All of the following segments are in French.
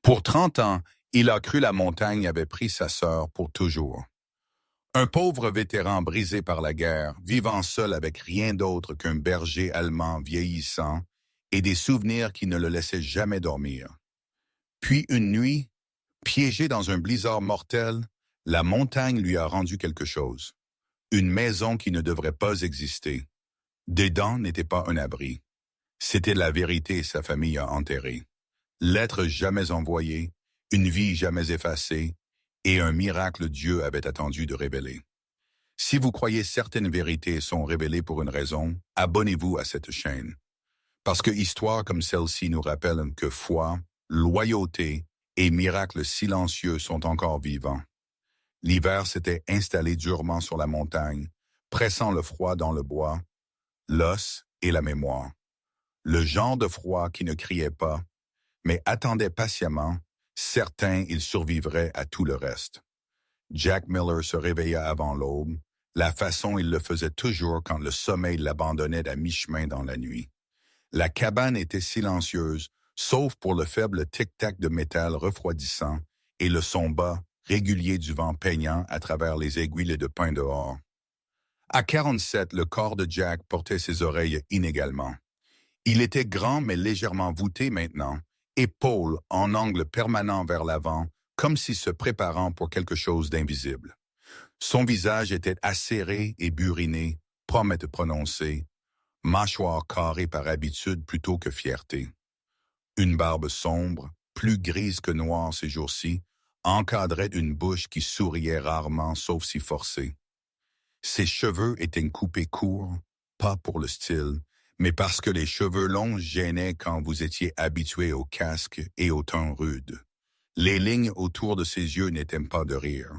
Pour 30 ans, il a cru la montagne avait pris sa sœur pour toujours. Un pauvre vétéran brisé par la guerre, vivant seul avec rien d'autre qu'un berger allemand vieillissant et des souvenirs qui ne le laissaient jamais dormir. Puis une nuit, piégé dans un blizzard mortel, la montagne lui a rendu quelque chose. Une maison qui ne devrait pas exister. Des dents n'étaient pas un abri. C'était la vérité sa famille a enterrée. Lettre jamais envoyée, une vie jamais effacée, et un miracle Dieu avait attendu de révéler. Si vous croyez certaines vérités sont révélées pour une raison, abonnez-vous à cette chaîne. Parce que histoires comme celle-ci nous rappellent que foi, loyauté et miracles silencieux sont encore vivants. L'hiver s'était installé durement sur la montagne, pressant le froid dans le bois, l'os et la mémoire. Le genre de froid qui ne criait pas, mais attendait patiemment, certain il survivrait à tout le reste. Jack Miller se réveilla avant l'aube, la façon il le faisait toujours quand le sommeil l'abandonnait à mi-chemin dans la nuit. La cabane était silencieuse, sauf pour le faible tic-tac de métal refroidissant et le son bas, régulier du vent peignant à travers les aiguilles de pin dehors. À 47, le corps de Jack portait ses oreilles inégalement. Il était grand mais légèrement voûté maintenant, épaules en angle permanent vers l'avant, comme si se préparant pour quelque chose d'invisible. Son visage était acéré et buriné, promesse prononcée, mâchoire carrée par habitude plutôt que fierté. Une barbe sombre, plus grise que noire ces jours-ci, encadrait une bouche qui souriait rarement sauf si forcée. Ses cheveux étaient coupés courts, pas pour le style, mais parce que les cheveux longs gênaient quand vous étiez habitué au casque et au teint rude. Les lignes autour de ses yeux n'étaient pas de rire.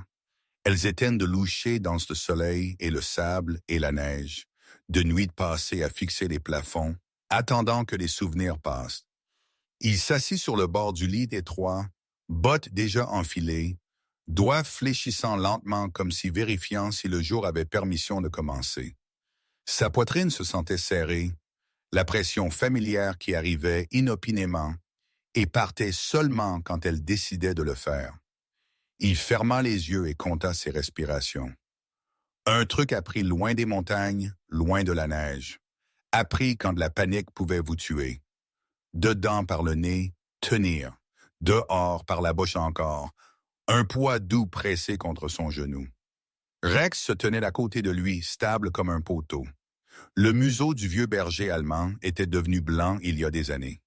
Elles étaient de loucher dans le soleil et le sable et la neige, de nuit passées à fixer les plafonds, attendant que les souvenirs passent. Il s'assit sur le bord du lit étroit, bottes déjà enfilées, doigts fléchissant lentement comme si vérifiant si le jour avait permission de commencer. Sa poitrine se sentait serrée, la pression familière qui arrivait inopinément et partait seulement quand elle décidait de le faire. Il ferma les yeux et compta ses respirations. Un truc appris loin des montagnes, loin de la neige. Appris quand la panique pouvait vous tuer. Dedans par le nez, tenir. Dehors par la bouche encore. Un poids doux pressé contre son genou. Rex se tenait à côté de lui, stable comme un poteau. Le museau du vieux berger allemand était devenu blanc il y a des années.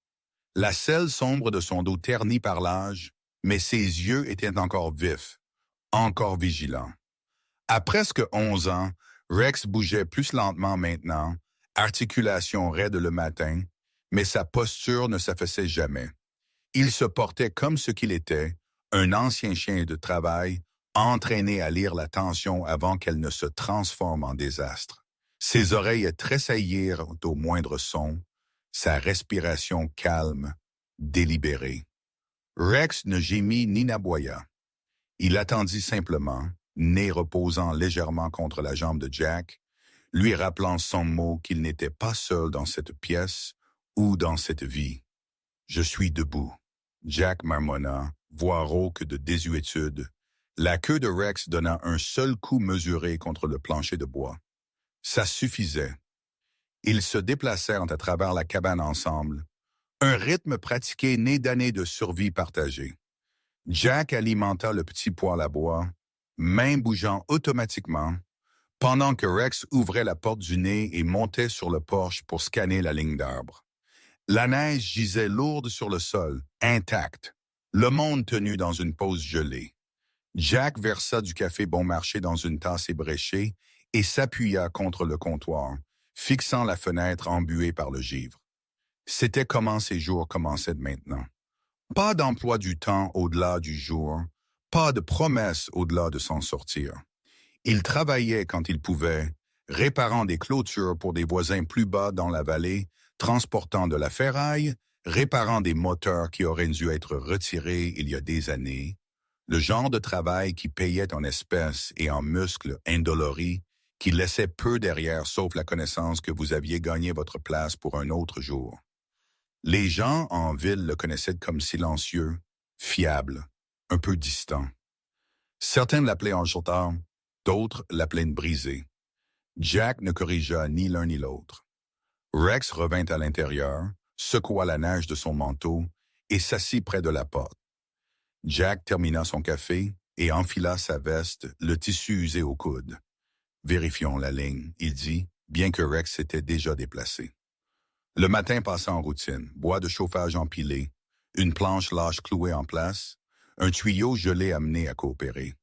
La selle sombre de son dos terni par l'âge, mais ses yeux étaient encore vifs, encore vigilants. À presque 11 ans, Rex bougeait plus lentement maintenant, articulation raide le matin, mais sa posture ne s'affaissait jamais. Il se portait comme ce qu'il était, un ancien chien de travail, entraîné à lire la tension avant qu'elle ne se transforme en désastre. Ses oreilles tressaillirent au moindre son, sa respiration calme, délibérée. Rex ne gémit ni n'aboya. Il attendit simplement, nez reposant légèrement contre la jambe de Jack, lui rappelant sans mot qu'il n'était pas seul dans cette pièce ou dans cette vie. « Je suis debout. » Jack marmonna, voix rauque de désuétude. La queue de Rex donna un seul coup mesuré contre le plancher de bois. Ça suffisait. Ils se déplacèrent à travers la cabane ensemble, un rythme pratiqué né d'années de survie partagée. Jack alimenta le petit poêle à bois, main bougeant automatiquement, pendant que Rex ouvrait la porte du nez et montait sur le porche pour scanner la ligne d'arbres. La neige gisait lourde sur le sol, intacte, le monde tenu dans une pause gelée. Jack versa du café bon marché dans une tasse ébréchée et s'appuya contre le comptoir, fixant la fenêtre embuée par le givre. C'était comment ces jours commençaient maintenant. Pas d'emploi du temps au-delà du jour, pas de promesse au-delà de s'en sortir. Il travaillait quand il pouvait, réparant des clôtures pour des voisins plus bas dans la vallée, transportant de la ferraille, réparant des moteurs qui auraient dû être retirés il y a des années, le genre de travail qui payait en espèces et en muscles indoloris, qui laissait peu derrière sauf la connaissance que vous aviez gagné votre place pour un autre jour. Les gens en ville le connaissaient comme silencieux, fiable, un peu distant. Certains l'appelaient enchanteur, d'autres l'appelaient brisé. Jack ne corrigea ni l'un ni l'autre. Rex revint à l'intérieur, secoua la neige de son manteau et s'assit près de la porte. Jack termina son café et enfila sa veste, le tissu usé au coude. « Vérifions la ligne », il dit, bien que Rex s'était déjà déplacé. Le matin passa en routine, bois de chauffage empilé, une planche lâche clouée en place, un tuyau gelé amené à coopérer.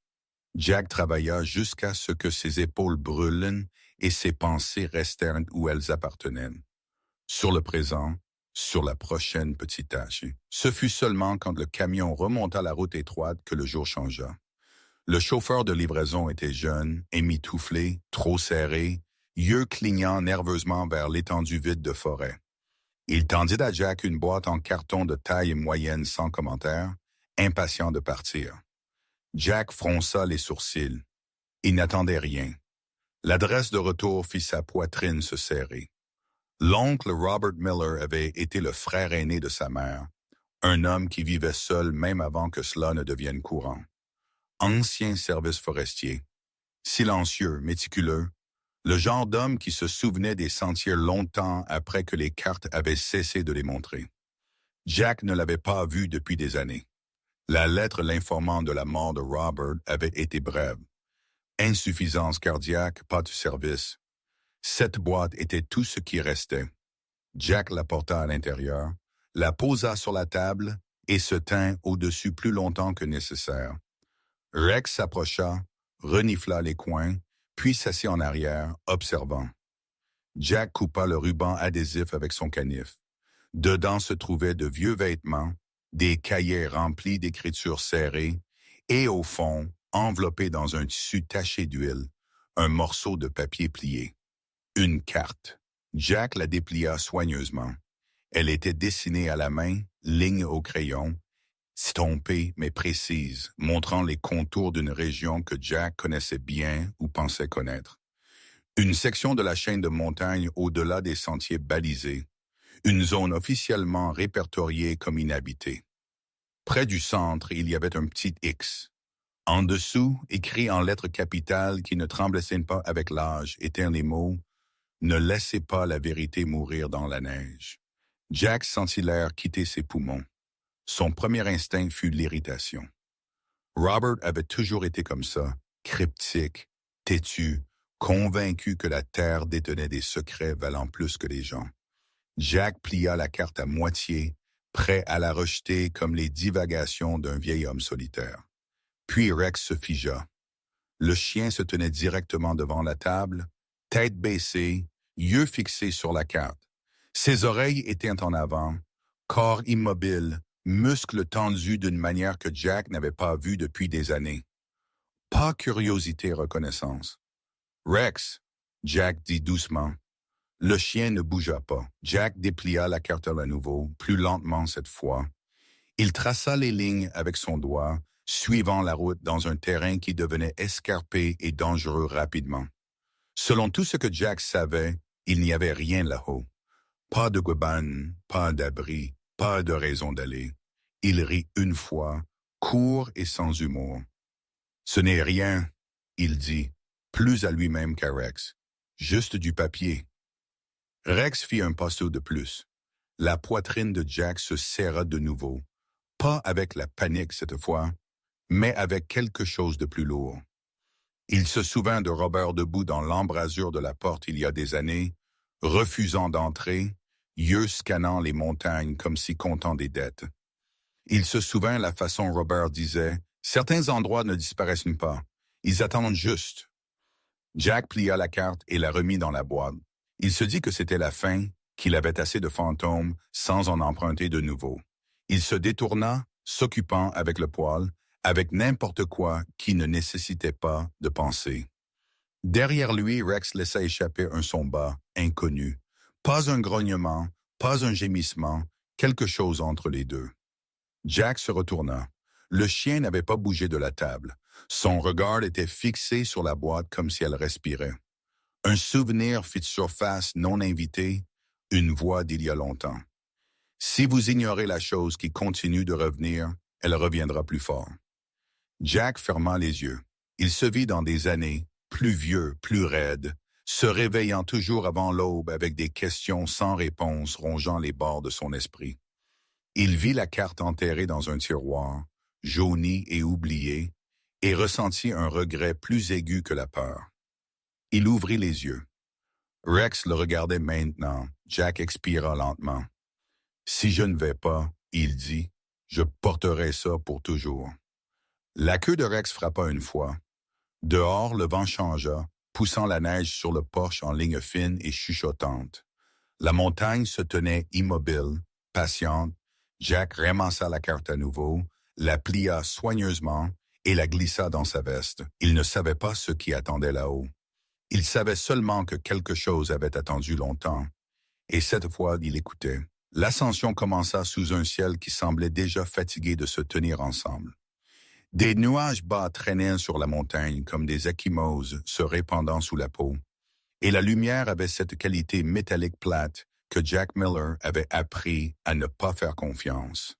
Jack travailla jusqu'à ce que ses épaules brûlent et ses pensées restèrent où elles appartenaient. Sur le présent, sur la prochaine petite tâche. Ce fut seulement quand le camion remonta la route étroite que le jour changea. Le chauffeur de livraison était jeune, émitouflé, trop serré, yeux clignant nerveusement vers l'étendue vide de forêt. Il tendit à Jack une boîte en carton de taille moyenne sans commentaire, impatient de partir. Jack fronça les sourcils. Il n'attendait rien. L'adresse de retour fit sa poitrine se serrer. L'oncle Robert Miller avait été le frère aîné de sa mère, un homme qui vivait seul même avant que cela ne devienne courant. Ancien service forestier, silencieux, méticuleux, le genre d'homme qui se souvenait des sentiers longtemps après que les cartes avaient cessé de les montrer. Jack ne l'avait pas vu depuis des années. La lettre l'informant de la mort de Robert avait été brève. Insuffisance cardiaque, pas de service. Cette boîte était tout ce qui restait. Jack la porta à l'intérieur, la posa sur la table et se tint au-dessus plus longtemps que nécessaire. Rex s'approcha, renifla les coins, puis s'assit en arrière, observant. Jack coupa le ruban adhésif avec son canif. Dedans se trouvaient de vieux vêtements, des cahiers remplis d'écritures serrées, et au fond, enveloppé dans un tissu taché d'huile, un morceau de papier plié. Une carte. Jack la déplia soigneusement. Elle était dessinée à la main, ligne au crayon, stompée mais précise, montrant les contours d'une région que Jack connaissait bien ou pensait connaître. Une section de la chaîne de montagnes au-delà des sentiers balisés, une zone officiellement répertoriée comme inhabitée. Près du centre, il y avait un petit X. En dessous, écrit en lettres capitales qui ne tremblaient pas avec l'âge, étaient les mots « Ne laissez pas la vérité mourir dans la neige ». Jack sentit l'air quitter ses poumons. Son premier instinct fut l'irritation. Robert avait toujours été comme ça, cryptique, têtu, convaincu que la terre détenait des secrets valant plus que les gens. Jack plia la carte à moitié, prêt à la rejeter comme les divagations d'un vieil homme solitaire. Puis Rex se figea. Le chien se tenait directement devant la table, tête baissée, yeux fixés sur la carte. Ses oreilles étaient en avant, corps immobile, muscles tendus d'une manière que Jack n'avait pas vue depuis des années. Pas curiosité, reconnaissance. « Rex », Jack dit doucement. Le chien ne bougea pas. Jack déplia la carte à nouveau, plus lentement cette fois. Il traça les lignes avec son doigt, suivant la route dans un terrain qui devenait escarpé et dangereux rapidement. Selon tout ce que Jack savait, il n'y avait rien là-haut. Pas de cabane, pas d'abri, pas de raison d'aller. Il rit une fois, court et sans humour. « Ce n'est rien », il dit, plus à lui-même qu'à Rex. « Juste du papier. » Rex fit un pas de plus. La poitrine de Jack se serra de nouveau, pas avec la panique cette fois, mais avec quelque chose de plus lourd. Il se souvint de Robert debout dans l'embrasure de la porte il y a des années, refusant d'entrer, yeux scannant les montagnes comme si comptant des dettes. Il se souvint la façon Robert disait « Certains endroits ne disparaissent pas, ils attendent juste. » Jack plia la carte et la remit dans la boîte. Il se dit que c'était la fin, qu'il avait assez de fantômes sans en emprunter de nouveaux. Il se détourna, s'occupant avec le poêle, avec n'importe quoi qui ne nécessitait pas de penser. Derrière lui, Rex laissa échapper un son bas, inconnu. Pas un grognement, pas un gémissement, quelque chose entre les deux. Jack se retourna. Le chien n'avait pas bougé de la table. Son regard était fixé sur la boîte comme si elle respirait. Un souvenir fit surface non invité, une voix d'il y a longtemps. Si vous ignorez la chose qui continue de revenir, elle reviendra plus fort. Jack ferma les yeux. Il se vit dans des années, plus vieux, plus raide, se réveillant toujours avant l'aube avec des questions sans réponse rongeant les bords de son esprit. Il vit la carte enterrée dans un tiroir, jaunie et oubliée, et ressentit un regret plus aigu que la peur. Il ouvrit les yeux. Rex le regardait maintenant. Jack expira lentement. « Si je ne vais pas, il dit, je porterai ça pour toujours. » La queue de Rex frappa une fois. Dehors, le vent changea, poussant la neige sur le porche en ligne fine et chuchotante. La montagne se tenait immobile, patiente. Jack ramassa la carte à nouveau, la plia soigneusement et la glissa dans sa veste. Il ne savait pas ce qui attendait là-haut. Il savait seulement que quelque chose avait attendu longtemps. Et cette fois, il écoutait. L'ascension commença sous un ciel qui semblait déjà fatigué de se tenir ensemble. Des nuages bas traînaient sur la montagne comme des ecchymoses se répandant sous la peau. Et la lumière avait cette qualité métallique plate que Jack Miller avait appris à ne pas faire confiance.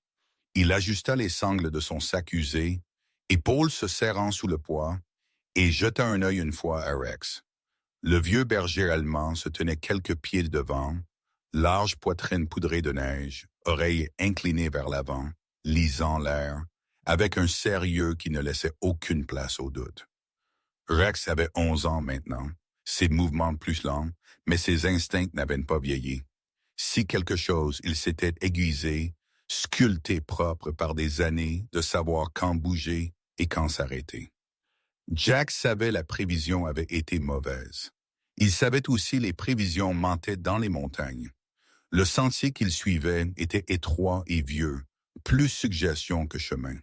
Il ajusta les sangles de son sac usé, épaules se serrant sous le poids, et jeta un œil une fois à Rex. Le vieux berger allemand se tenait quelques pieds devant, large poitrine poudrée de neige, oreilles inclinées vers l'avant, lisant l'air, avec un sérieux qui ne laissait aucune place au doute. Rex avait 11 ans maintenant, ses mouvements plus lents, mais ses instincts n'avaient pas vieilli. Si quelque chose, il s'était aiguisé, sculpté propre par des années de savoir quand bouger et quand s'arrêter. Jack savait la prévision avait été mauvaise. Il savait aussi les prévisions mentaient dans les montagnes. Le sentier qu'il suivait était étroit et vieux, plus suggestion que chemin.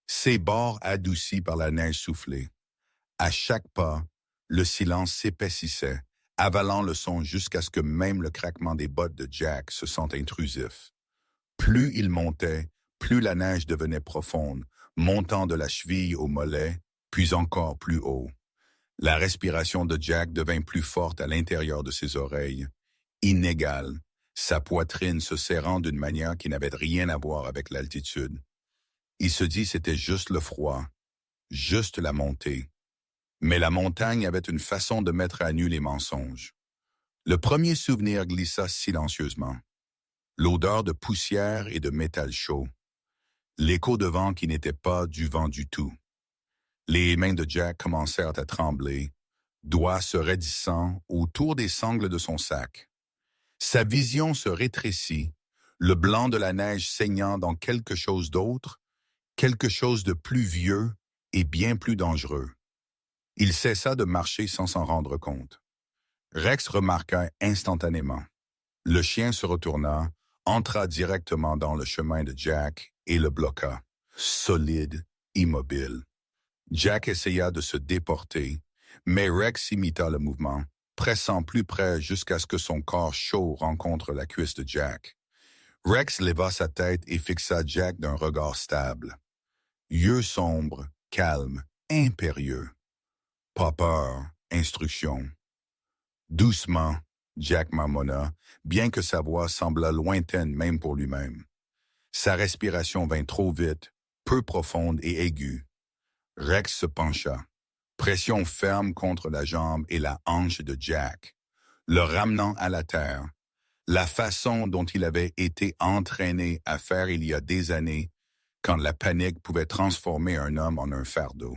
Ses bords adoucis par la neige soufflée. À chaque pas, le silence s'épaississait, avalant le son jusqu'à ce que même le craquement des bottes de Jack se sente intrusif. Plus il montait, plus la neige devenait profonde, montant de la cheville au mollet, puis encore plus haut. La respiration de Jack devint plus forte à l'intérieur de ses oreilles, inégale, sa poitrine se serrant d'une manière qui n'avait rien à voir avec l'altitude. Il se dit c'était juste le froid, juste la montée. Mais la montagne avait une façon de mettre à nu les mensonges. Le premier souvenir glissa silencieusement. L'odeur de poussière et de métal chaud. L'écho de vent qui n'était pas du vent du tout. Les mains de Jack commencèrent à trembler, doigts se raidissant autour des sangles de son sac. Sa vision se rétrécit, le blanc de la neige saignant dans quelque chose d'autre, quelque chose de plus vieux et bien plus dangereux. Il cessa de marcher sans s'en rendre compte. Rex remarqua instantanément. Le chien se retourna, entra directement dans le chemin de Jack et le bloqua, solide, immobile. Jack essaya de se déporter, mais Rex imita le mouvement, pressant plus près jusqu'à ce que son corps chaud rencontre la cuisse de Jack. Rex leva sa tête et fixa Jack d'un regard stable. Yeux sombres, calmes, impérieux. Pas peur, instruction. Doucement, Jack marmonna, bien que sa voix sembla lointaine même pour lui-même. Sa respiration vint trop vite, peu profonde et aiguë. Rex se pencha, pression ferme contre la jambe et la hanche de Jack, le ramenant à la terre, la façon dont il avait été entraîné à faire il y a des années, quand la panique pouvait transformer un homme en un fardeau.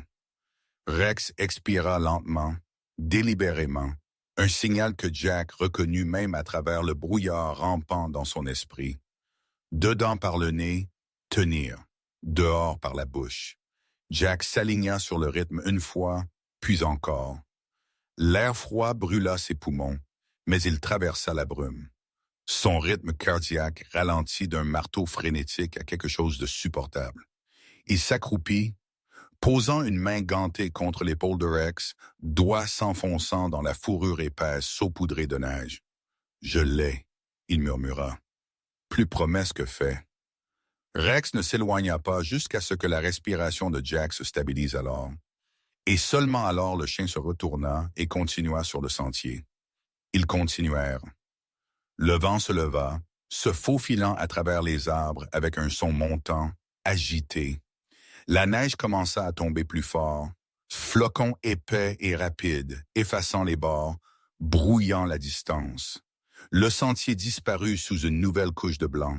Rex expira lentement, délibérément, un signal que Jack reconnut même à travers le brouillard rampant dans son esprit. Dedans par le nez, tenir, dehors par la bouche. Jack s'aligna sur le rythme une fois, puis encore. L'air froid brûla ses poumons, mais il traversa la brume. Son rythme cardiaque ralentit d'un marteau frénétique à quelque chose de supportable. Il s'accroupit, posant une main gantée contre l'épaule de Rex, doigts s'enfonçant dans la fourrure épaisse saupoudrée de neige. « Je l'ai », il murmura. Plus promesse que fait. Rex ne s'éloigna pas jusqu'à ce que la respiration de Jack se stabilise alors. Et seulement alors le chien se retourna et continua sur le sentier. Ils continuèrent. Le vent se leva, se faufilant à travers les arbres avec un son montant, agité. La neige commença à tomber plus fort, flocons épais et rapides, effaçant les bords, brouillant la distance. Le sentier disparut sous une nouvelle couche de blanc.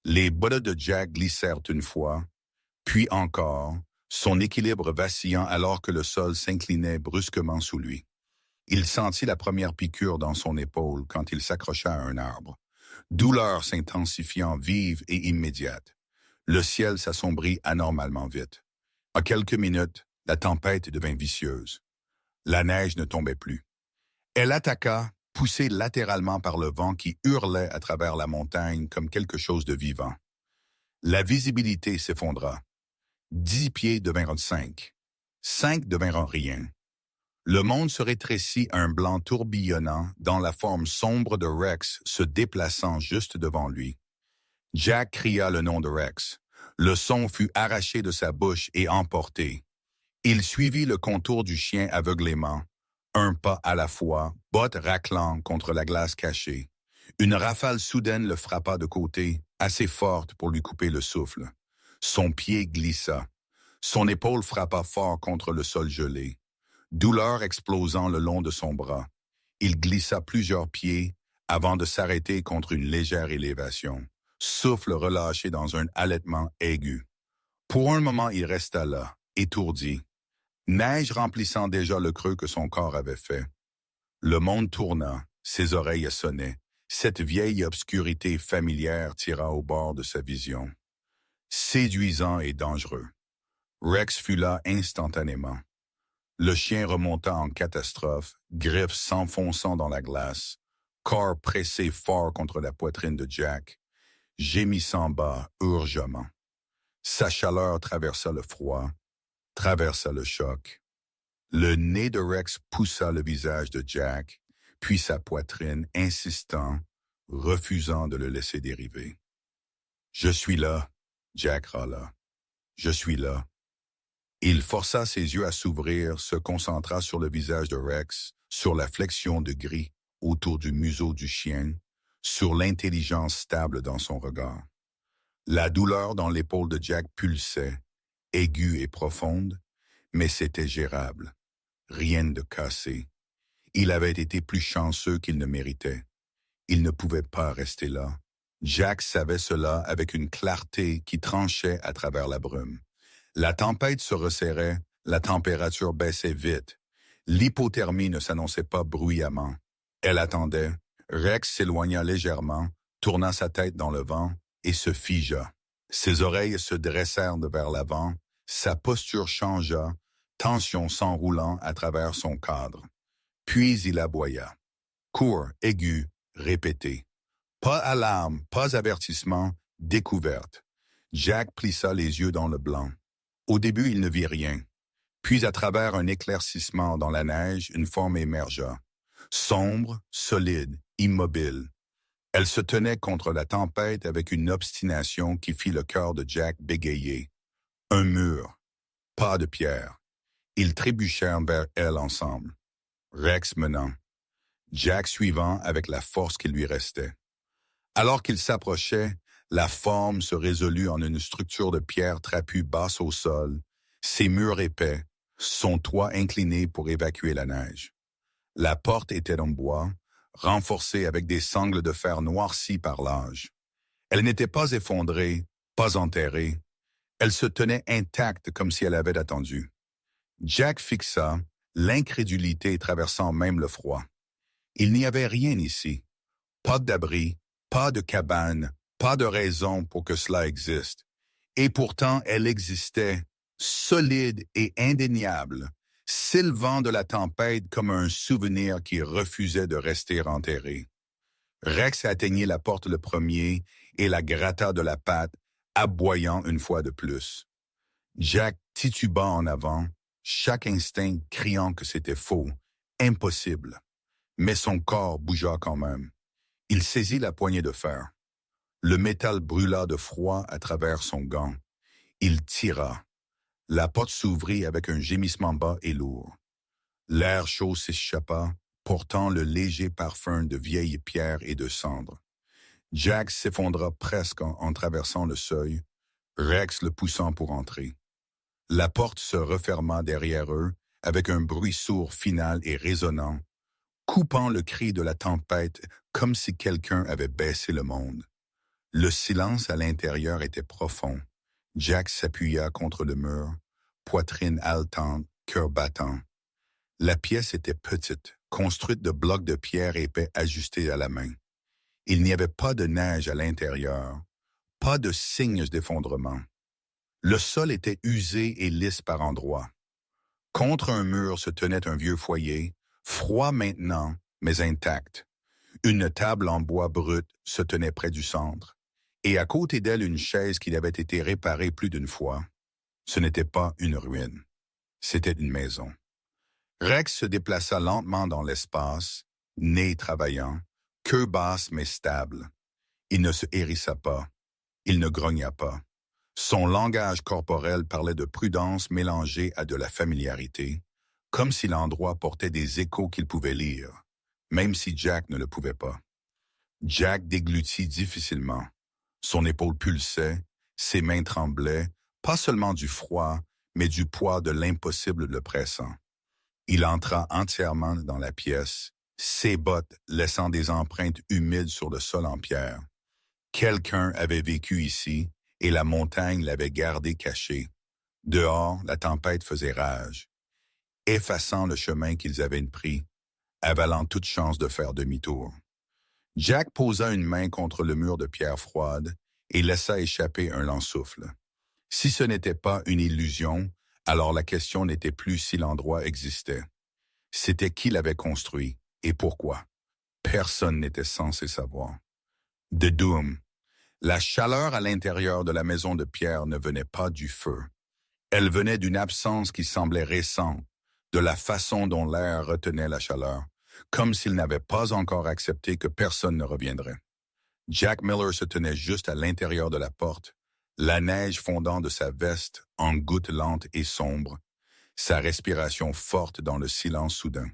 Les bottes de Jack glissèrent une fois, puis encore, son équilibre vacillant alors que le sol s'inclinait brusquement sous lui. Il sentit la première piqûre dans son épaule quand il s'accrocha à un arbre. Douleur s'intensifiant vive et immédiate. Le ciel s'assombrit anormalement vite. En quelques minutes, la tempête devint vicieuse. La neige ne tombait plus. Elle attaqua, poussée latéralement par le vent qui hurlait à travers la montagne comme quelque chose de vivant. La visibilité s'effondra. 10 pieds devinrent 5. 5 devinrent rien. Le monde se rétrécit à un blanc tourbillonnant dans la forme sombre de Rex se déplaçant juste devant lui. Jack cria le nom de Rex. Le son fut arraché de sa bouche et emporté. Il suivit le contour du chien aveuglément, un pas à la fois, bottes raclant contre la glace cachée. Une rafale soudaine le frappa de côté, assez forte pour lui couper le souffle. Son pied glissa. Son épaule frappa fort contre le sol gelé. Douleur explosant le long de son bras. Il glissa plusieurs pieds avant de s'arrêter contre une légère élévation. Souffle relâché dans un halètement aigu. Pour un moment, il resta là, étourdi. Neige remplissant déjà le creux que son corps avait fait. Le monde tourna, ses oreilles sonnaient. Cette vieille obscurité familière tira au bord de sa vision. Séduisant et dangereux. Rex fut là instantanément. Le chien remonta en catastrophe, griffes s'enfonçant dans la glace, corps pressé fort contre la poitrine de Jack, gémissant bas, urgemment. Sa chaleur traversa le froid, traversa le choc. Le nez de Rex poussa le visage de Jack, puis sa poitrine, insistant, refusant de le laisser dériver. « Je suis là, » Jack râla. « Je suis là. » Il força ses yeux à s'ouvrir, se concentra sur le visage de Rex, sur la flexion de gris autour du museau du chien, sur l'intelligence stable dans son regard. La douleur dans l'épaule de Jack pulsait, aiguë et profonde, mais c'était gérable. Rien de cassé. Il avait été plus chanceux qu'il ne méritait. Il ne pouvait pas rester là. Jack savait cela avec une clarté qui tranchait à travers la brume. La tempête se resserrait, la température baissait vite. L'hypothermie ne s'annonçait pas bruyamment. Elle attendait. Rex s'éloigna légèrement, tourna sa tête dans le vent et se figea. Ses oreilles se dressèrent de vers l'avant, sa posture changea, tension s'enroulant à travers son cadre. Puis il aboya. Court, aigu, répété. Pas alarme, pas avertissement, découverte. Jack plissa les yeux dans le blanc. Au début, il ne vit rien. Puis, à travers un éclaircissement dans la neige, une forme émergea. Sombre, solide, immobile. Elle se tenait contre la tempête avec une obstination qui fit le cœur de Jack bégayer. Un mur. Pas de pierre. Ils trébuchèrent vers elle ensemble. Rex menant. Jack suivant avec la force qui lui restait. Alors qu'ils s'approchaient, la forme se résolut en une structure de pierre trapue basse au sol, ses murs épais, son toit incliné pour évacuer la neige. La porte était en bois, renforcée avec des sangles de fer noircies par l'âge. Elle n'était pas effondrée, pas enterrée. Elle se tenait intacte comme si elle avait attendu. Jack fixa, l'incrédulité traversant même le froid. Il n'y avait rien ici. Pas d'abri, pas de cabane, pas de raison pour que cela existe. Et pourtant, elle existait, solide et indéniable, s'élevant de la tempête comme un souvenir qui refusait de rester enterré. Rex atteignit la porte le premier et la gratta de la patte, aboyant une fois de plus. Jack tituba en avant, chaque instinct criant que c'était faux, impossible. Mais son corps bougea quand même. Il saisit la poignée de fer. Le métal brûla de froid à travers son gant. Il tira. La porte s'ouvrit avec un gémissement bas et lourd. L'air chaud s'échappa, portant le léger parfum de vieilles pierres et de cendres. Jack s'effondra presque en traversant le seuil, Rex le poussant pour entrer. La porte se referma derrière eux avec un bruit sourd final et résonnant, coupant le cri de la tempête comme si quelqu'un avait baissé le monde. Le silence à l'intérieur était profond. Jack s'appuya contre le mur, poitrine haletante, cœur battant. La pièce était petite, construite de blocs de pierre épais ajustés à la main. Il n'y avait pas de neige à l'intérieur, pas de signes d'effondrement. Le sol était usé et lisse par endroits. Contre un mur se tenait un vieux foyer, froid maintenant, mais intact. Une table en bois brut se tenait près du centre, et à côté d'elle une chaise qui avait été réparée plus d'une fois. Ce n'était pas une ruine, c'était une maison. Rex se déplaça lentement dans l'espace, nez travaillant, queue basse mais stable. Il ne se hérissa pas, il ne grogna pas. Son langage corporel parlait de prudence mélangée à de la familiarité, comme si l'endroit portait des échos qu'il pouvait lire, même si Jack ne le pouvait pas. Jack déglutit difficilement. Son épaule pulsait, ses mains tremblaient, pas seulement du froid, mais du poids de l'impossible le pressant. Il entra entièrement dans la pièce, ses bottes laissant des empreintes humides sur le sol en pierre. Quelqu'un avait vécu ici, et la montagne l'avait gardé caché. Dehors, la tempête faisait rage, effaçant le chemin qu'ils avaient pris, avalant toute chance de faire demi-tour. Jack posa une main contre le mur de pierre froide et laissa échapper un lent souffle. Si ce n'était pas une illusion, alors la question n'était plus si l'endroit existait. C'était qui l'avait construit et pourquoi. Personne n'était censé savoir. The Doom. La chaleur à l'intérieur de la maison de pierre ne venait pas du feu. Elle venait d'une absence qui semblait récente, de la façon dont l'air retenait la chaleur, comme s'il n'avait pas encore accepté que personne ne reviendrait. Jack Miller se tenait juste à l'intérieur de la porte, la neige fondant de sa veste en gouttes lentes et sombres, sa respiration forte dans le silence soudain.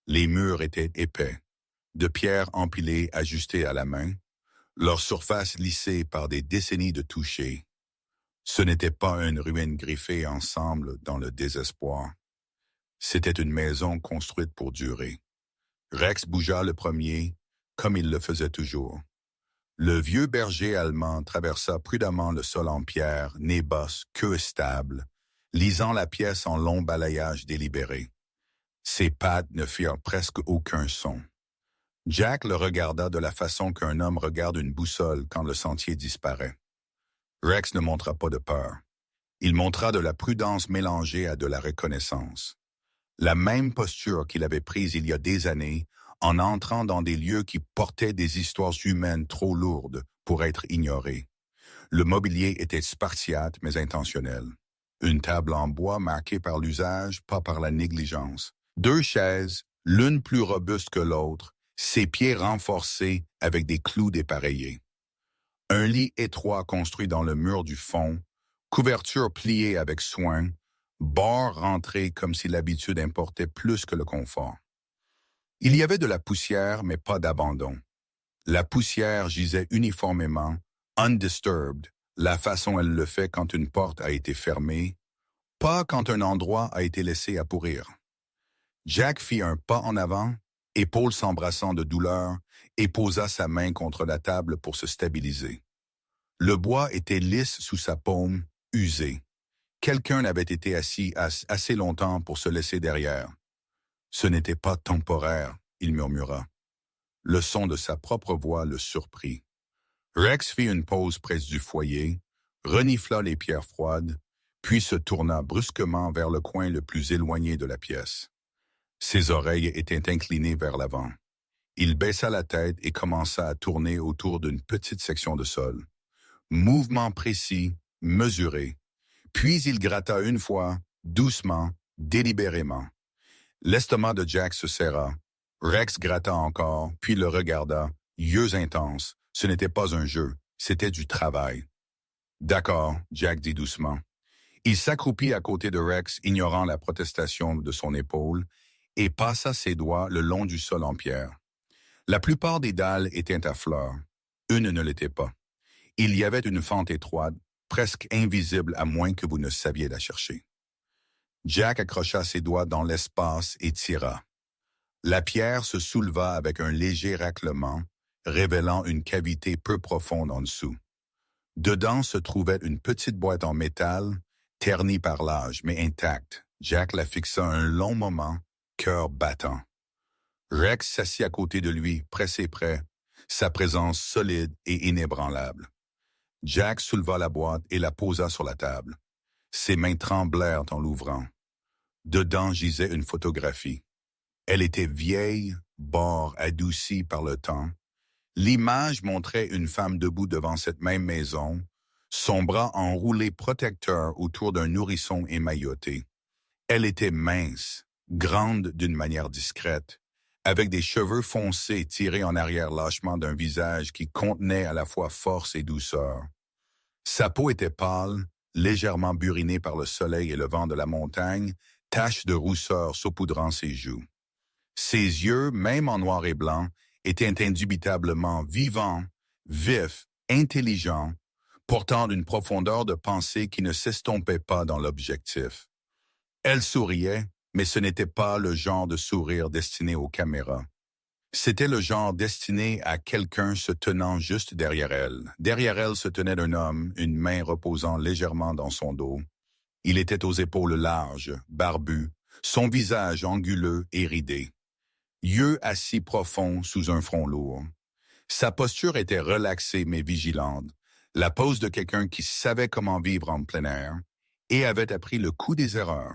Les murs étaient épais, de pierres empilées ajustées à la main, leur surface lissée par des décennies de toucher. Ce n'était pas une ruine griffée ensemble dans le désespoir. C'était une maison construite pour durer. Rex bougea le premier, comme il le faisait toujours. Le vieux berger allemand traversa prudemment le sol en pierre, nez bosse, queue stable, lisant la pièce en long balayage délibéré. Ses pattes ne firent presque aucun son. Jack le regarda de la façon qu'un homme regarde une boussole quand le sentier disparaît. Rex ne montra pas de peur. Il montra de la prudence mélangée à de la reconnaissance. La même posture qu'il avait prise il y a des années en entrant dans des lieux qui portaient des histoires humaines trop lourdes pour être ignorées. Le mobilier était spartiate mais intentionnel. Une table en bois marquée par l'usage, pas par la négligence. 2 chaises, l'une plus robuste que l'autre, ses pieds renforcés avec des clous dépareillés. Un lit étroit construit dans le mur du fond, couverture pliée avec soin, bord rentré comme si l'habitude importait plus que le confort. Il y avait de la poussière, mais pas d'abandon. La poussière gisait uniformément, undisturbed, la façon elle le fait quand une porte a été fermée, pas quand un endroit a été laissé à pourrir. Jack fit un pas en avant, épaules s'embrassant de douleur, et posa sa main contre la table pour se stabiliser. Le bois était lisse sous sa paume, usé. Quelqu'un avait été assis assez longtemps pour se laisser derrière. Ce n'était pas temporaire, il murmura. Le son de sa propre voix le surprit. Rex fit une pause près du foyer, renifla les pierres froides, puis se tourna brusquement vers le coin le plus éloigné de la pièce. Ses oreilles étaient inclinées vers l'avant. Il baissa la tête et commença à tourner autour d'une petite section de sol. Mouvement précis, mesuré. Puis il gratta une fois, doucement, délibérément. L'estomac de Jack se serra. Rex gratta encore, puis le regarda, yeux intenses. Ce n'était pas un jeu, c'était du travail. D'accord, Jack dit doucement. Il s'accroupit à côté de Rex, ignorant la protestation de son épaule, et passa ses doigts le long du sol en pierre. La plupart des dalles étaient à fleurs. Une ne l'était pas. Il y avait une fente étroite, presque invisible à moins que vous ne saviez la chercher. Jack accrocha ses doigts dans l'espace et tira. La pierre se souleva avec un léger raclement, révélant une cavité peu profonde en dessous. Dedans se trouvait une petite boîte en métal, ternie par l'âge, mais intacte. Jack la fixa un long moment, cœur battant. Rex s'assit à côté de lui, pressé près, sa présence solide et inébranlable. Jack souleva la boîte et la posa sur la table. Ses mains tremblèrent en l'ouvrant. Dedans gisait une photographie. Elle était vieille, bord adouci par le temps. L'image montrait une femme debout devant cette même maison, son bras enroulé protecteur autour d'un nourrisson émailloté. Elle était mince, grande d'une manière discrète, avec des cheveux foncés tirés en arrière lâchement d'un visage qui contenait à la fois force et douceur. Sa peau était pâle, légèrement burinée par le soleil et le vent de la montagne, taches de rousseur saupoudrant ses joues. Ses yeux, même en noir et blanc, étaient indubitablement vivants, vifs, intelligents, portant une profondeur de pensée qui ne s'estompait pas dans l'objectif. Elle souriait, mais ce n'était pas le genre de sourire destiné aux caméras. C'était le genre destiné à quelqu'un se tenant juste derrière elle. Derrière elle se tenait un homme, une main reposant légèrement dans son dos. Il était aux épaules larges, barbu, son visage anguleux et ridé. Yeux assis profonds sous un front lourd. Sa posture était relaxée mais vigilante, la pose de quelqu'un qui savait comment vivre en plein air et avait appris le coup des erreurs.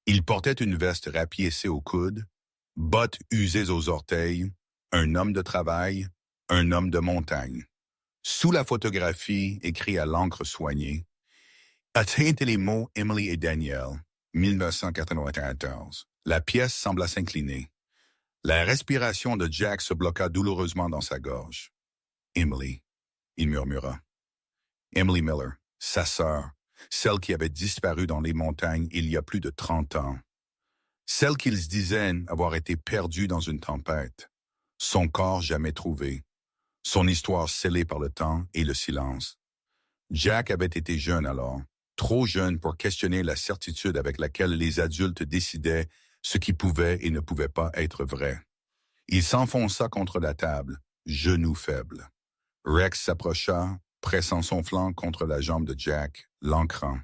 Il portait une veste rapiécée au coude, bottes usées aux orteils, un homme de travail, un homme de montagne. Sous la photographie, écrit à l'encre soignée, atteintes les mots Emily et Daniel, 1994. La pièce sembla s'incliner. La respiration de Jack se bloqua douloureusement dans sa gorge. Emily, il murmura. Emily Miller, sa sœur, celle qui avait disparu dans les montagnes il y a plus de 30 ans. Celle qu'ils disaient avoir été perdue dans une tempête. Son corps jamais trouvé. Son histoire scellée par le temps et le silence. Jack avait été jeune alors, trop jeune pour questionner la certitude avec laquelle les adultes décidaient ce qui pouvait et ne pouvait pas être vrai. Il s'enfonça contre la table, genoux faibles. Rex s'approcha, pressant son flanc contre la jambe de Jack, l'ancrant.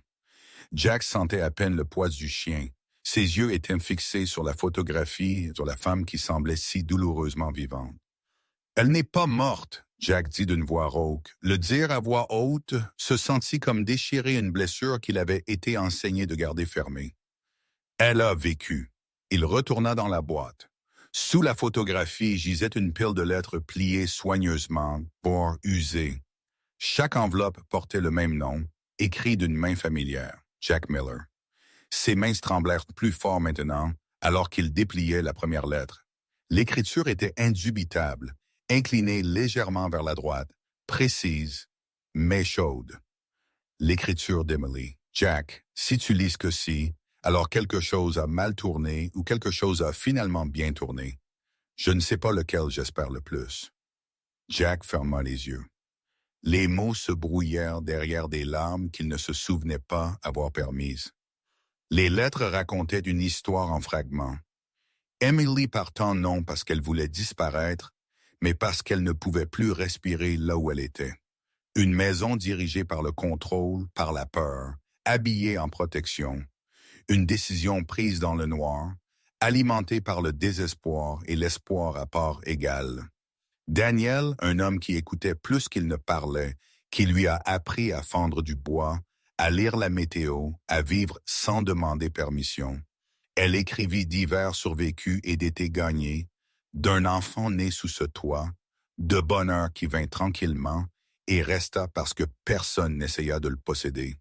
Jack sentait à peine le poids du chien. Ses yeux étaient fixés sur la photographie, sur la femme qui semblait si douloureusement vivante. « Elle n'est pas morte », Jack dit d'une voix rauque. Le dire à voix haute se sentit comme déchirer une blessure qu'il avait été enseigné de garder fermée. « Elle a vécu. » Il retourna dans la boîte. Sous la photographie gisait une pile de lettres pliées soigneusement, voire usées. Chaque enveloppe portait le même nom, écrit d'une main familière, Jack Miller. Ses mains tremblèrent plus fort maintenant, alors qu'il dépliait la première lettre. L'écriture était indubitable, inclinée légèrement vers la droite, précise, mais chaude. L'écriture d'Emily. Jack, si tu lis ce que ci, alors quelque chose a mal tourné ou quelque chose a finalement bien tourné. Je ne sais pas lequel j'espère le plus. Jack ferma les yeux. Les mots se brouillèrent derrière des larmes qu'il ne se souvenait pas avoir permises. Les lettres racontaient une histoire en fragments. Emily partant non parce qu'elle voulait disparaître, mais parce qu'elle ne pouvait plus respirer là où elle était. Une maison dirigée par le contrôle, par la peur, habillée en protection. Une décision prise dans le noir, alimentée par le désespoir et l'espoir à part égale. Daniel, un homme qui écoutait plus qu'il ne parlait, qui lui a appris à fendre du bois, à lire la météo, à vivre sans demander permission. Elle écrivit d'hiver survécu et d'été gagné, d'un enfant né sous ce toit, de bonheur qui vint tranquillement et resta parce que personne n'essaya de le posséder.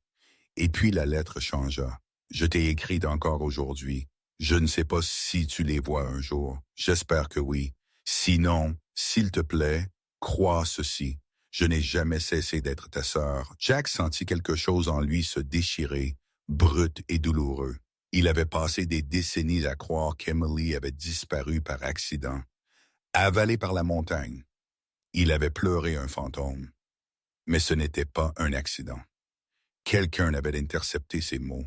Et puis la lettre changea. Je t'ai écrit encore aujourd'hui. Je ne sais pas si tu les vois un jour. J'espère que oui. Sinon, s'il te plaît, crois ceci. Je n'ai jamais cessé d'être ta sœur. Jack sentit quelque chose en lui se déchirer, brut et douloureux. Il avait passé des décennies à croire qu'Emily avait disparu par accident, avalée par la montagne. Il avait pleuré un fantôme. Mais ce n'était pas un accident. Quelqu'un avait intercepté ces mots.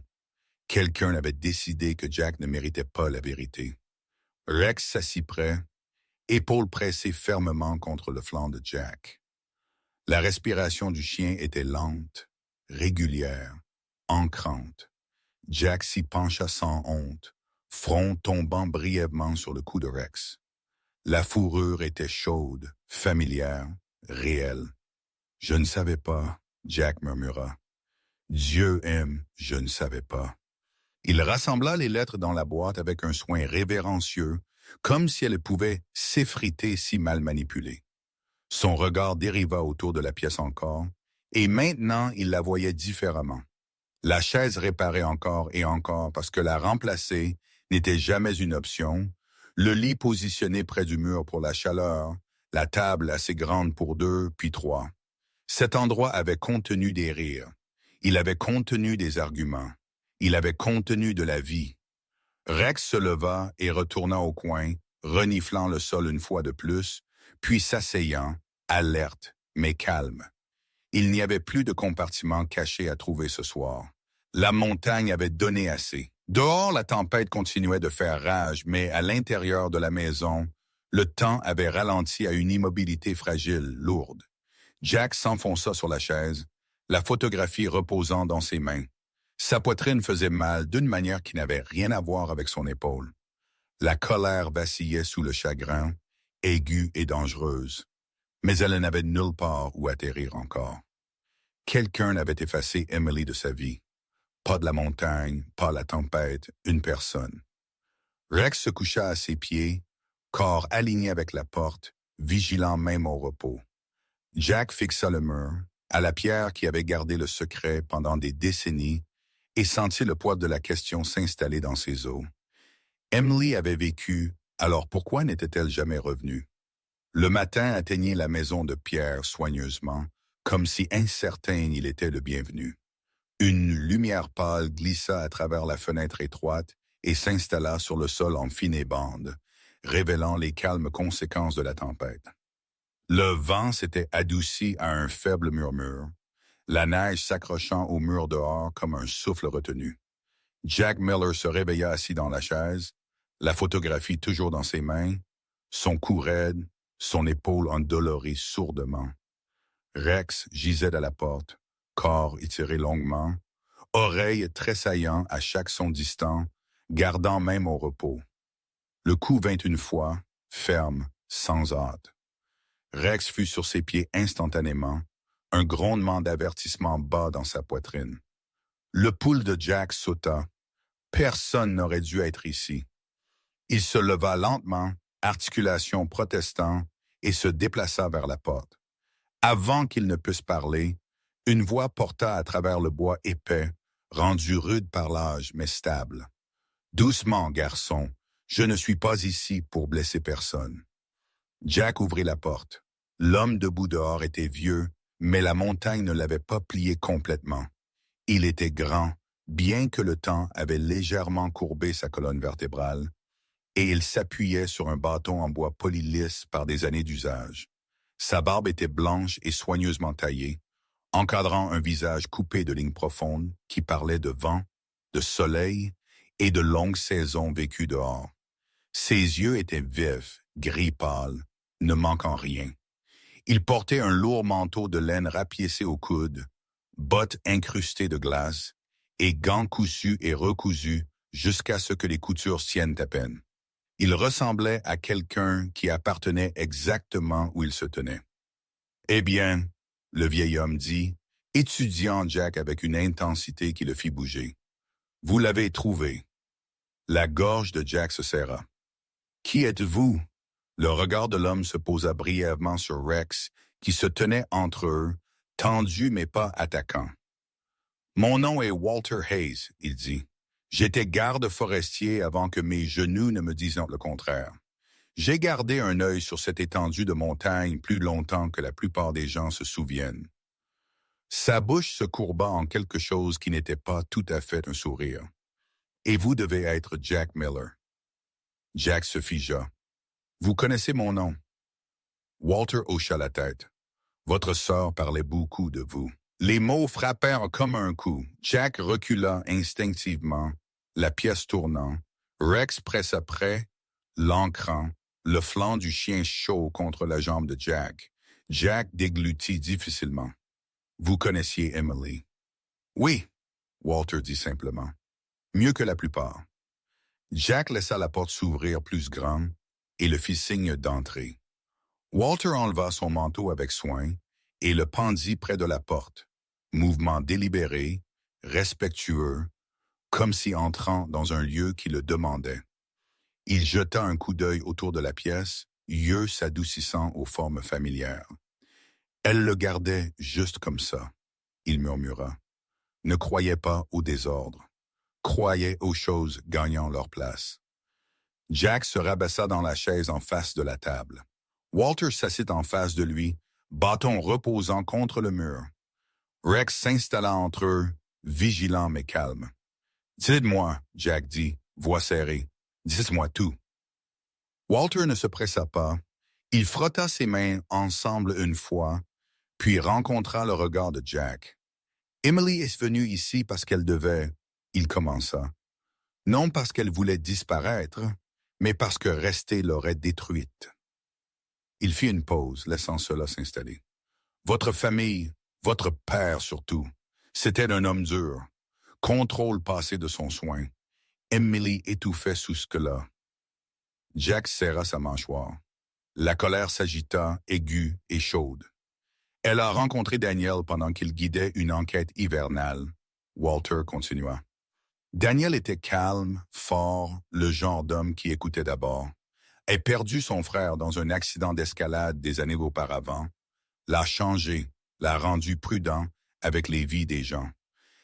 Quelqu'un avait décidé que Jack ne méritait pas la vérité. Rex s'assit près, épaules pressées fermement contre le flanc de Jack. La respiration du chien était lente, régulière, ancrante. Jack s'y pencha sans honte, front tombant brièvement sur le cou de Rex. La fourrure était chaude, familière, réelle. « Je ne savais pas, » Jack murmura. « Dieu aime, je ne savais pas. » Il rassembla les lettres dans la boîte avec un soin révérencieux, comme si elles pouvaient s'effriter si mal manipulées. Son regard dériva autour de la pièce encore, et maintenant il la voyait différemment. La chaise réparait encore et encore parce que la remplacer n'était jamais une option, le lit positionné près du mur pour la chaleur, la table assez grande pour 2 puis 3. Cet endroit avait contenu des rires, il avait contenu des arguments, il avait contenu de la vie. Rex se leva et retourna au coin, reniflant le sol une fois de plus, puis s'asseyant, alerte, mais calme. Il n'y avait plus de compartiment caché à trouver ce soir. La montagne avait donné assez. Dehors, la tempête continuait de faire rage, mais à l'intérieur de la maison, le temps avait ralenti à une immobilité fragile, lourde. Jack s'enfonça sur la chaise, la photographie reposant dans ses mains. Sa poitrine faisait mal d'une manière qui n'avait rien à voir avec son épaule. La colère vacillait sous le chagrin, aiguë et dangereuse. Mais elle n'avait nulle part où atterrir encore. Quelqu'un avait effacé Emily de sa vie. Pas de la montagne, pas la tempête, une personne. Rex se coucha à ses pieds, corps aligné avec la porte, vigilant même au repos. Jack fixa le mur, à la pierre qui avait gardé le secret pendant des décennies, et sentit le poids de la question s'installer dans ses os. Emily avait vécu, alors pourquoi n'était-elle jamais revenue? Le matin atteignit la maison de Pierre soigneusement, comme si incertain il était le bienvenu. Une lumière pâle glissa à travers la fenêtre étroite et s'installa sur le sol en fine ébande, révélant les calmes conséquences de la tempête. Le vent s'était adouci à un faible murmure, la neige s'accrochant au mur dehors comme un souffle retenu. Jack Miller se réveilla assis dans la chaise, la photographie toujours dans ses mains, son cou raide, son épaule endolorie sourdement. Rex gisait à la porte, corps étiré longuement, oreilles tressaillant à chaque son distant, gardant même au repos. Le coup vint une fois, ferme, sans hâte. Rex fut sur ses pieds instantanément, un grondement d'avertissement bas dans sa poitrine. Le pouls de Jack sauta. Personne n'aurait dû être ici. Il se leva lentement, articulation protestant, et se déplaça vers la porte. Avant qu'il ne puisse parler, une voix porta à travers le bois épais, rendu rude par l'âge, mais stable. « Doucement, garçon, je ne suis pas ici pour blesser personne. » Jack ouvrit la porte. L'homme debout dehors était vieux, mais la montagne ne l'avait pas plié complètement. Il était grand, bien que le temps avait légèrement courbé sa colonne vertébrale, et il s'appuyait sur un bâton en bois poli lisse par des années d'usage. Sa barbe était blanche et soigneusement taillée, encadrant un visage coupé de lignes profondes qui parlaient de vent, de soleil et de longues saisons vécues dehors. Ses yeux étaient vifs, gris pâle, ne manquant rien. Il portait un lourd manteau de laine rapiécé au coude, bottes incrustées de glace et gants cousus et recousus jusqu'à ce que les coutures tiennent à peine. Il ressemblait à quelqu'un qui appartenait exactement où il se tenait. « Eh bien, » le vieil homme dit, étudiant Jack avec une intensité qui le fit bouger. « Vous l'avez trouvé. » La gorge de Jack se serra. « Qui êtes-vous? » Le regard de l'homme se posa brièvement sur Rex, qui se tenait entre eux, tendu mais pas attaquant. « Mon nom est Walter Hayes, » il dit. « J'étais garde forestier avant que mes genoux ne me disent le contraire. J'ai gardé un œil sur cette étendue de montagne plus longtemps que la plupart des gens se souviennent. » Sa bouche se courba en quelque chose qui n'était pas tout à fait un sourire. « Et vous devez être Jack Miller. » Jack se figea. « Vous connaissez mon nom? » Walter hocha la tête. « Votre sœur parlait beaucoup de vous. » Les mots frappèrent comme un coup. Jack recula instinctivement, la pièce tournant. Rex pressa près, l'ancrant, le flanc du chien chaud contre la jambe de Jack. Jack déglutit difficilement. Vous connaissiez Emily? Oui, Walter dit simplement. Mieux que la plupart. Jack laissa la porte s'ouvrir plus grande et le fit signe d'entrer. Walter enleva son manteau avec soin et le pendit près de la porte. Mouvement délibéré, respectueux, comme si entrant dans un lieu qui le demandait. Il jeta un coup d'œil autour de la pièce, yeux s'adoucissant aux formes familières. Elle le gardait juste comme ça, il murmura. Ne croyait pas au désordre. Croyait aux choses gagnant leur place. Jack se rabaissa dans la chaise en face de la table. Walter s'assit en face de lui, bâton reposant contre le mur. Rex s'installa entre eux, vigilant mais calme. « Dites-moi, Jack dit, voix serrée. Dites-moi tout. » Walter ne se pressa pas. Il frotta ses mains ensemble une fois, puis rencontra le regard de Jack. « Emily est venue ici parce qu'elle devait... » Il commença. Non parce qu'elle voulait disparaître, mais parce que rester l'aurait détruite. Il fit une pause, laissant cela s'installer. « Votre famille... Votre père, surtout. C'était un homme dur. Contrôle passé de son soin. Emily étouffait sous ce que-là. » Jack serra sa mâchoire. La colère s'agita, aiguë et chaude. Elle a rencontré Daniel pendant qu'il guidait une enquête hivernale. Walter continua. Daniel était calme, fort, le genre d'homme qui écoutait d'abord. A perdu son frère dans un accident d'escalade des années auparavant. L'a changé, l'a rendu prudent avec les vies des gens.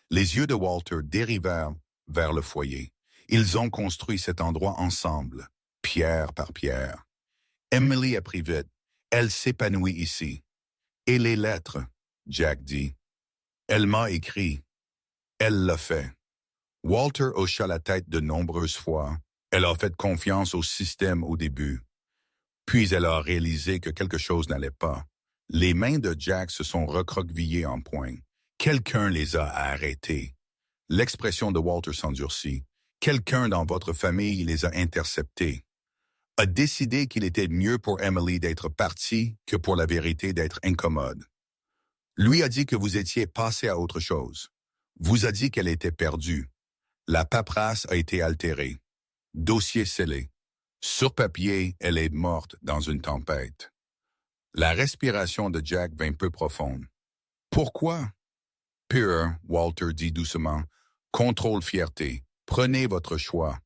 Les yeux de Walter dérivèrent vers le foyer. Ils ont construit cet endroit ensemble, pierre par pierre. Emily a pris vite. Elle s'épanouit ici. Et les lettres, Jack dit. Elle m'a écrit. Elle l'a fait. Walter hocha la tête de nombreuses fois. Elle a fait confiance au système au début. Puis elle a réalisé que quelque chose n'allait pas. Les mains de Jack se sont recroquevillées en poing. Quelqu'un les a arrêtés. L'expression de Walter s'endurcit. Quelqu'un dans votre famille les a interceptés. A décidé qu'il était mieux pour Emily d'être partie que pour la vérité d'être incommode. Lui a dit que vous étiez passé à autre chose. Vous a dit qu'elle était perdue. La paperasse a été altérée. Dossier scellé. Sur papier, elle est morte dans une tempête. La respiration de Jack vint peu profonde. Pourquoi? Pure, Walter dit doucement. Contrôle fierté. Prenez votre choix.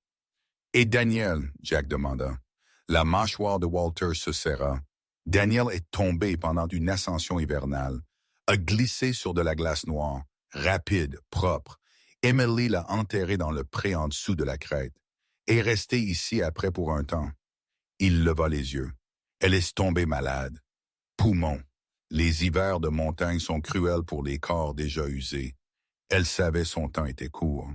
Et Daniel, Jack demanda. La mâchoire de Walter se serra. Daniel est tombé pendant une ascension hivernale. A glissé sur de la glace noire. Rapide, propre. Emily l'a enterré dans le pré en dessous de la crête. Est restée ici après pour un temps. Il leva les yeux. Elle est tombée malade. Poumons. Les hivers de montagne sont cruels pour les corps déjà usés. Elle savait son temps était court.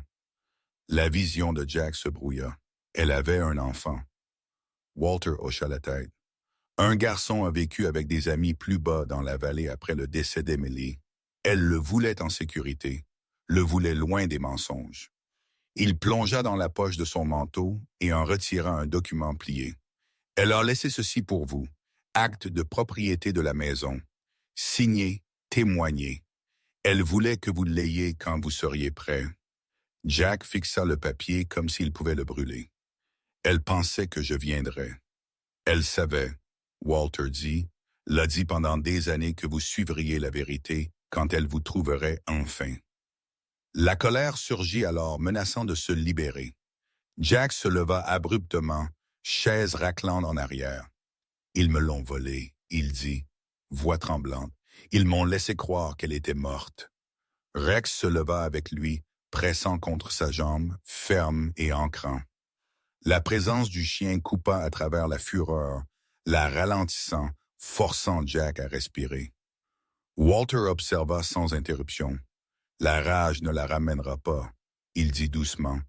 La vision de Jack se brouilla. Elle avait un enfant. Walter hocha la tête. Un garçon a vécu avec des amis plus bas dans la vallée après le décès d'Emily. Elle le voulait en sécurité, le voulait loin des mensonges. Il plongea dans la poche de son manteau et en retira un document plié. Elle a laissé ceci pour vous. Acte de propriété de la maison. Signé, témoigné. Elle voulait que vous l'ayez quand vous seriez prêt. Jack fixa le papier comme s'il pouvait le brûler. Elle pensait que je viendrais. Elle savait, Walter dit, l'a dit pendant des années que vous suivriez la vérité quand elle vous trouverait enfin. La colère surgit alors, menaçant de se libérer. Jack se leva abruptement, chaise raclante en arrière. Ils me l'ont volée, il dit, voix tremblante. Ils m'ont laissé croire qu'elle était morte. Rex se leva avec lui, pressant contre sa jambe, ferme et ancrant. La présence du chien coupa à travers la fureur, la ralentissant, forçant Jack à respirer. Walter observa sans interruption. La rage ne la ramènera pas, il dit doucement,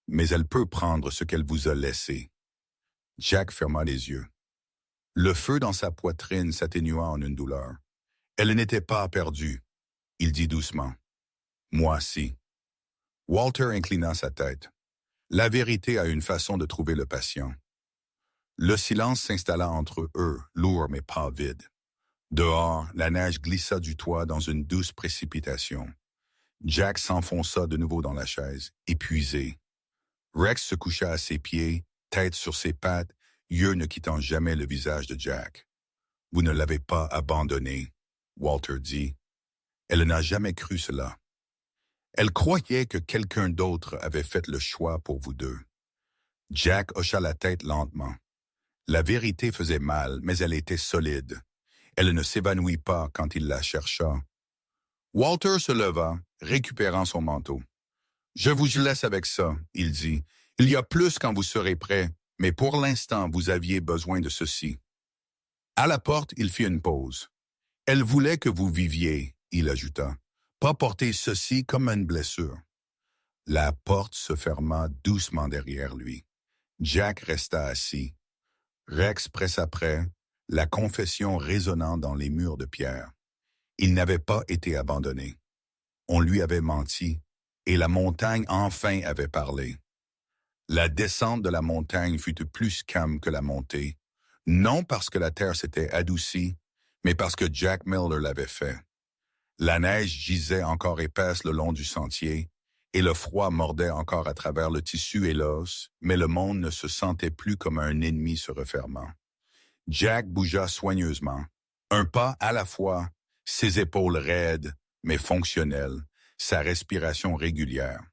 mais elle peut prendre ce qu'elle vous a laissé. Jack ferma les yeux. Le feu dans sa poitrine s'atténua en une douleur. Elle n'était pas perdue. Il dit doucement. Moi, si. Walter inclina sa tête. La vérité a une façon de trouver le patient. Le silence s'installa entre eux, lourd mais pas vide. Dehors, la neige glissa du toit dans une douce précipitation. Jack s'enfonça de nouveau dans la chaise, épuisé. Rex se coucha à ses pieds, tête sur ses pattes, yeux ne quittant jamais le visage de Jack. « Vous ne l'avez pas abandonné, » Walter dit. Elle n'a jamais cru cela. Elle croyait que quelqu'un d'autre avait fait le choix pour vous deux. Jack hocha la tête lentement. La vérité faisait mal, mais elle était solide. Elle ne s'évanouit pas quand il la chercha. Walter se leva, récupérant son manteau. « Je vous laisse avec ça, » il dit. « Il y a plus quand vous serez prêt, mais pour l'instant, vous aviez besoin de ceci. » À la porte, il fit une pause. « Elle voulait que vous viviez, » il ajouta. « Pas porter ceci comme une blessure. » La porte se ferma doucement derrière lui. Jack resta assis. Rex pressa près, la confession résonnant dans les murs de pierre. Il n'avait pas été abandonné. On lui avait menti, et la montagne enfin avait parlé. La descente de la montagne fut plus calme que la montée, non parce que la terre s'était adoucie, mais parce que Jack Miller l'avait fait. La neige gisait encore épaisse le long du sentier, et le froid mordait encore à travers le tissu et l'os, mais le monde ne se sentait plus comme un ennemi se refermant. Jack bougea soigneusement, un pas à la fois, ses épaules raides, mais fonctionnelles, sa respiration régulière.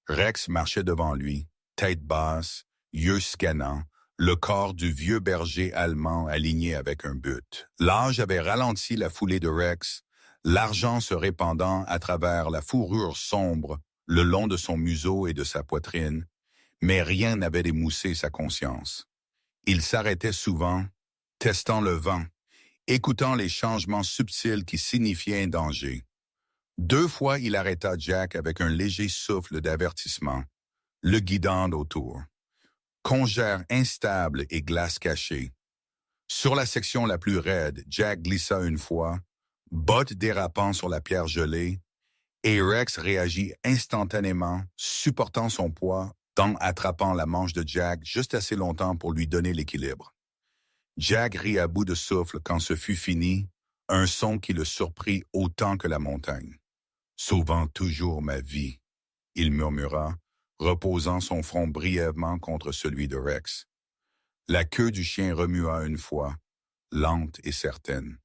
Rex marchait devant lui, tête basse, yeux scannants, le corps du vieux berger allemand aligné avec un but. L'âge avait ralenti la foulée de Rex, l'argent se répandant à travers la fourrure sombre le long de son museau et de sa poitrine, mais rien n'avait émoussé sa conscience. Il s'arrêtait souvent, testant le vent, écoutant les changements subtils qui signifiaient un danger. 2 fois, il arrêta Jack avec un léger souffle d'avertissement, le guidant autour. Congère instable et glace cachée. Sur la section la plus raide, Jack glissa une fois, bottes dérapant sur la pierre gelée, et Rex réagit instantanément, supportant son poids, en attrapant la manche de Jack juste assez longtemps pour lui donner l'équilibre. Jack rit à bout de souffle quand ce fut fini, un son qui le surprit autant que la montagne. « Sauvant toujours ma vie », il murmura, reposant son front brièvement contre celui de Rex. La queue du chien remua une fois, lente et certaine.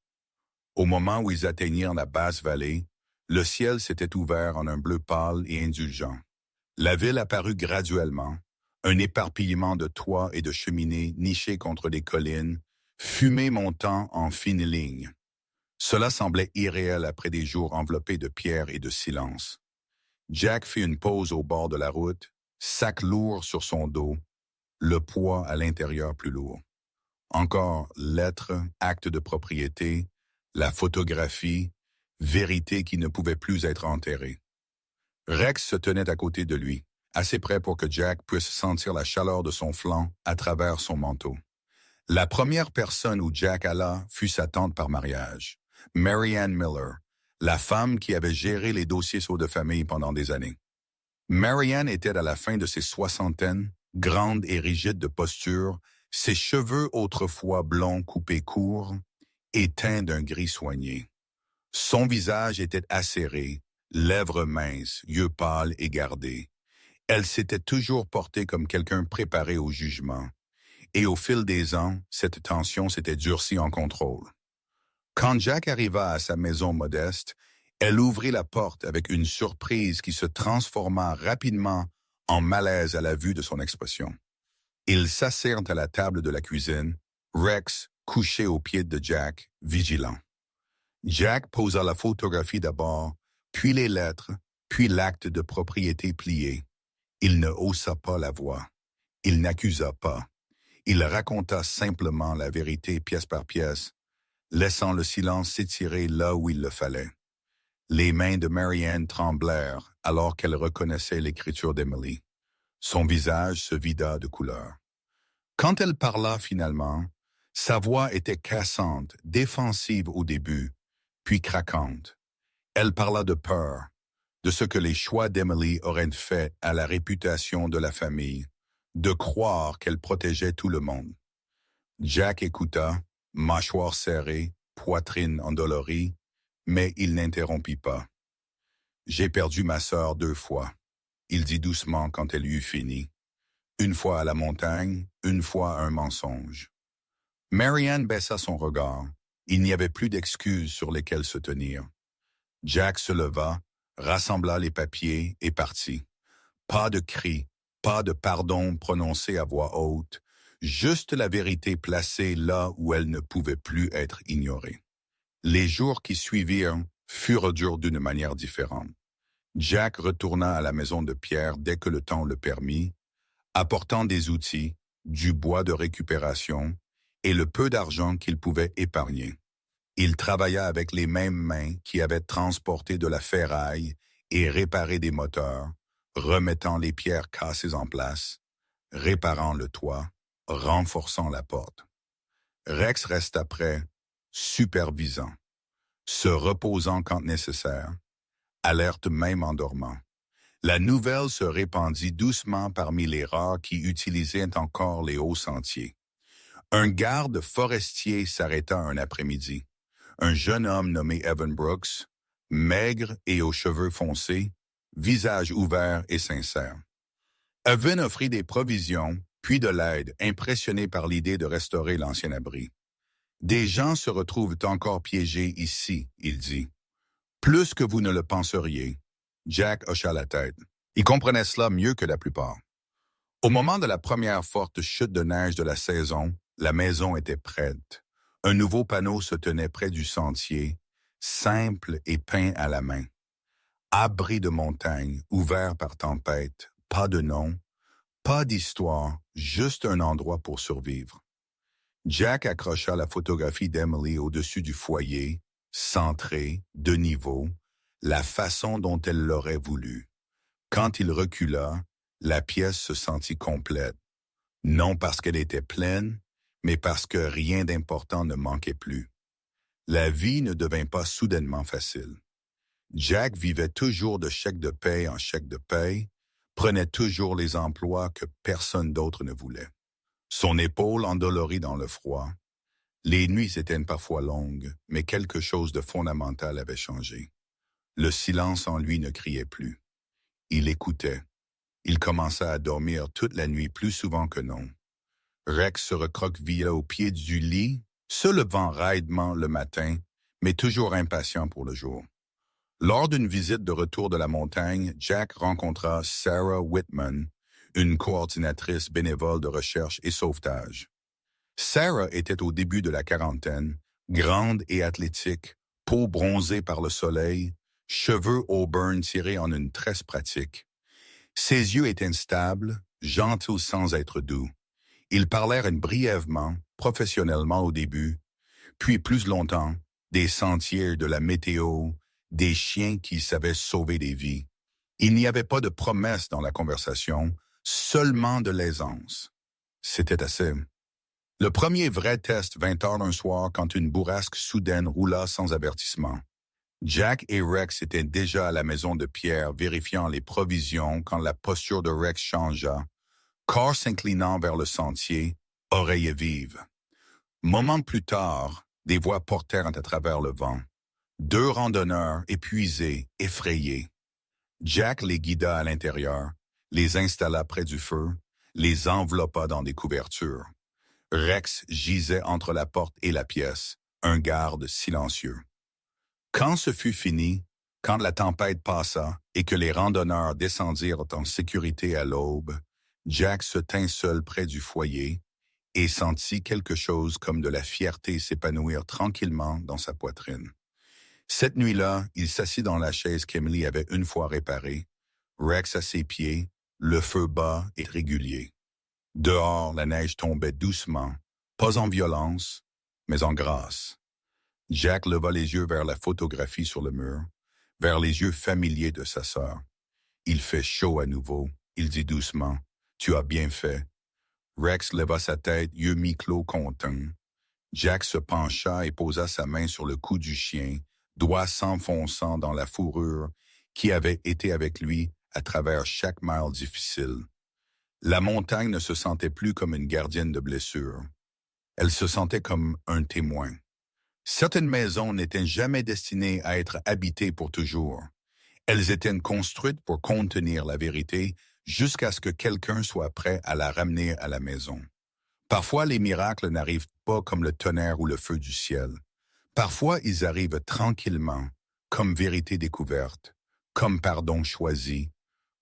Au moment où ils atteignirent la basse vallée, le ciel s'était ouvert en un bleu pâle et indulgent. La ville apparut graduellement, un éparpillement de toits et de cheminées nichés contre les collines, fumée montant en fines lignes. Cela semblait irréel après des jours enveloppés de pierre et de silence. Jack fit une pause au bord de la route, sac lourd sur son dos, le poids à l'intérieur plus lourd. Encore lettres, actes de propriété, la photographie, vérité qui ne pouvait plus être enterrée. Rex se tenait à côté de lui, assez près pour que Jack puisse sentir la chaleur de son flanc à travers son manteau. La première personne où Jack alla fut sa tante par mariage, Marianne Miller, la femme qui avait géré les dossiers sauts de famille pendant des années. Marianne était à la fin de ses soixantaines, grande et rigide de posture, ses cheveux autrefois blonds coupés courts et teints d'un gris soigné. Son visage était acéré, lèvres minces, yeux pâles et gardés. Elle s'était toujours portée comme quelqu'un préparé au jugement. Et au fil des ans, cette tension s'était durcie en contrôle. Quand Jack arriva à sa maison modeste, elle ouvrit la porte avec une surprise qui se transforma rapidement en malaise à la vue de son expression. Ils s'assirent à la table de la cuisine, Rex couché aux pieds de Jack, vigilant. Jack posa la photographie d'abord, puis les lettres, puis l'acte de propriété plié. Il ne haussa pas la voix. Il n'accusa pas. Il raconta simplement la vérité pièce par pièce, laissant le silence s'étirer là où il le fallait. Les mains de Marianne tremblèrent alors qu'elle reconnaissait l'écriture d'Emily. Son visage se vida de couleur. Quand elle parla finalement, sa voix était cassante, défensive au début, puis craquante. Elle parla de peur, de ce que les choix d'Emily auraient fait à la réputation de la famille, de croire qu'elle protégeait tout le monde. Jack écouta, mâchoire serrée, poitrine endolorie, mais il n'interrompit pas. J'ai perdu ma sœur 2 fois, il dit doucement quand elle eut fini. Une fois à la montagne, une fois un mensonge. Marianne baissa son regard. Il n'y avait plus d'excuses sur lesquelles se tenir. Jack se leva, rassembla les papiers et partit. Pas de cris, pas de pardon prononcé à voix haute, juste la vérité placée là où elle ne pouvait plus être ignorée. Les jours qui suivirent furent durs d'une manière différente. Jack retourna à la maison de Pierre dès que le temps le permit, apportant des outils, du bois de récupération et le peu d'argent qu'il pouvait épargner. Il travailla avec les mêmes mains qui avaient transporté de la ferraille et réparé des moteurs, remettant les pierres cassées en place, réparant le toit, renforçant la porte. Rex resta prêt, supervisant, se reposant quand nécessaire, alerte même en dormant. La nouvelle se répandit doucement parmi les rares qui utilisaient encore les hauts sentiers. Un garde forestier s'arrêta un après-midi. Un jeune homme nommé Evan Brooks, maigre et aux cheveux foncés, visage ouvert et sincère. Evan offrit des provisions, puis de l'aide, impressionné par l'idée de restaurer l'ancien abri. Des gens se retrouvent encore piégés ici, il dit. Plus que vous ne le penseriez. Jack hocha la tête. Il comprenait cela mieux que la plupart. Au moment de la première forte chute de neige de la saison, la maison était prête. Un nouveau panneau se tenait près du sentier, simple et peint à la main. Abri de montagne, ouvert par tempête, pas de nom, pas d'histoire, juste un endroit pour survivre. Jack accrocha la photographie d'Emily au-dessus du foyer, centrée, de niveau, la façon dont elle l'aurait voulu. Quand il recula, la pièce se sentit complète. Non parce qu'elle était pleine, mais parce que rien d'important ne manquait plus. La vie ne devint pas soudainement facile. Jack vivait toujours de chèque de paie en chèque de paie, prenait toujours les emplois que personne d'autre ne voulait. Son épaule endolorie dans le froid. Les nuits étaient parfois longues, mais quelque chose de fondamental avait changé. Le silence en lui ne criait plus. Il écoutait. Il commença à dormir toute la nuit plus souvent que non. Rex se recroquevilla au pied du lit, se levant raidement le matin, mais toujours impatient pour le jour. Lors d'une visite de retour de la montagne, Jack rencontra Sarah Whitman, une coordinatrice bénévole de recherche et sauvetage. Sarah était au début de la quarantaine, grande et athlétique, peau bronzée par le soleil, cheveux auburn tirés en une tresse pratique. Ses yeux étaient stables, gentils sans être doux. Ils parlèrent brièvement, professionnellement au début, puis plus longtemps, des sentiers, de la météo, des chiens qui savaient sauver des vies. Il n'y avait pas de promesse dans la conversation, seulement de l'aisance. C'était assez. Le premier vrai test vint tard un soir quand une bourrasque soudaine roula sans avertissement. Jack et Rex étaient déjà à la maison de Pierre vérifiant les provisions quand la posture de Rex changea, corps s'inclinant vers le sentier, oreilles vives. Moment plus tard, des voix portèrent à travers le vent. 2 randonneurs épuisés, effrayés. Jack les guida à l'intérieur, les installa près du feu, les enveloppa dans des couvertures. Rex gisait entre la porte et la pièce, un garde silencieux. Quand ce fut fini, quand la tempête passa et que les randonneurs descendirent en sécurité à l'aube, Jack se tint seul près du foyer et sentit quelque chose comme de la fierté s'épanouir tranquillement dans sa poitrine. Cette nuit-là, il s'assit dans la chaise qu'Emily avait une fois réparée, Rex à ses pieds, le feu bas et régulier. Dehors, la neige tombait doucement, pas en violence, mais en grâce. Jack leva les yeux vers la photographie sur le mur, vers les yeux familiers de sa sœur. Il fait chaud à nouveau, il dit doucement, « Tu as bien fait. » Rex leva sa tête, yeux mi-clos content. Jack se pencha et posa sa main sur le cou du chien, doigts s'enfonçant dans la fourrure qui avait été avec lui à travers chaque mile difficile. La montagne ne se sentait plus comme une gardienne de blessures. Elle se sentait comme un témoin. Certaines maisons n'étaient jamais destinées à être habitées pour toujours. Elles étaient construites pour contenir la vérité jusqu'à ce que quelqu'un soit prêt à la ramener à la maison. Parfois, les miracles n'arrivent pas comme le tonnerre ou le feu du ciel. Parfois, ils arrivent tranquillement, comme vérité découverte, comme pardon choisi,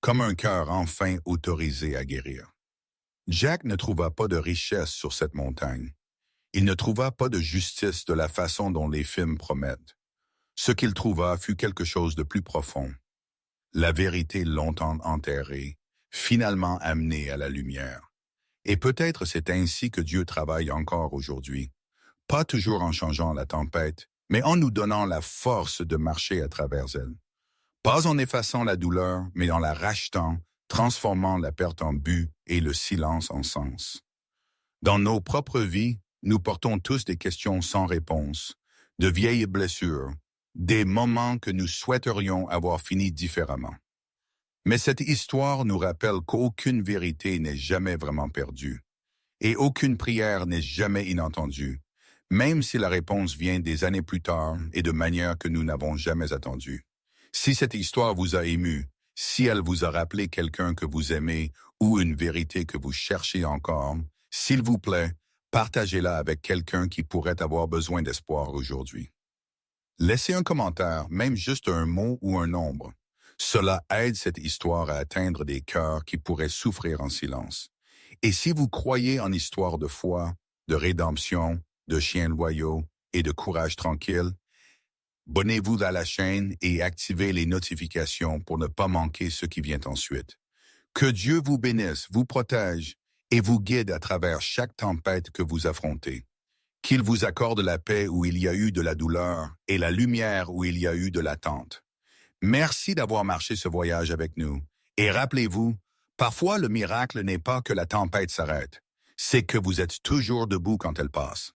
comme un cœur enfin autorisé à guérir. Jack ne trouva pas de richesse sur cette montagne. Il ne trouva pas de justice de la façon dont les films promettent. Ce qu'il trouva fut quelque chose de plus profond. La vérité longtemps enterrée, finalement amenée à la lumière. Et peut-être c'est ainsi que Dieu travaille encore aujourd'hui. Pas toujours en changeant la tempête, mais en nous donnant la force de marcher à travers elle. Pas en effaçant la douleur, mais en la rachetant, transformant la perte en but et le silence en sens. Dans nos propres vies, nous portons tous des questions sans réponse, de vieilles blessures, des moments que nous souhaiterions avoir fini différemment. Mais cette histoire nous rappelle qu'aucune vérité n'est jamais vraiment perdue, et aucune prière n'est jamais inentendue, même si la réponse vient des années plus tard et de manière que nous n'avons jamais attendue. Si cette histoire vous a ému, si elle vous a rappelé quelqu'un que vous aimez ou une vérité que vous cherchez encore, s'il vous plaît, partagez-la avec quelqu'un qui pourrait avoir besoin d'espoir aujourd'hui. Laissez un commentaire, même juste un mot ou un nombre. Cela aide cette histoire à atteindre des cœurs qui pourraient souffrir en silence. Et si vous croyez en histoire de foi, de rédemption, de chiens loyaux et de courage tranquille, abonnez-vous à la chaîne et activez les notifications pour ne pas manquer ce qui vient ensuite. Que Dieu vous bénisse, vous protège et vous guide à travers chaque tempête que vous affrontez. Qu'il vous accorde la paix où il y a eu de la douleur et la lumière où il y a eu de l'attente. Merci d'avoir marché ce voyage avec nous. Et rappelez-vous, parfois le miracle n'est pas que la tempête s'arrête, c'est que vous êtes toujours debout quand elle passe.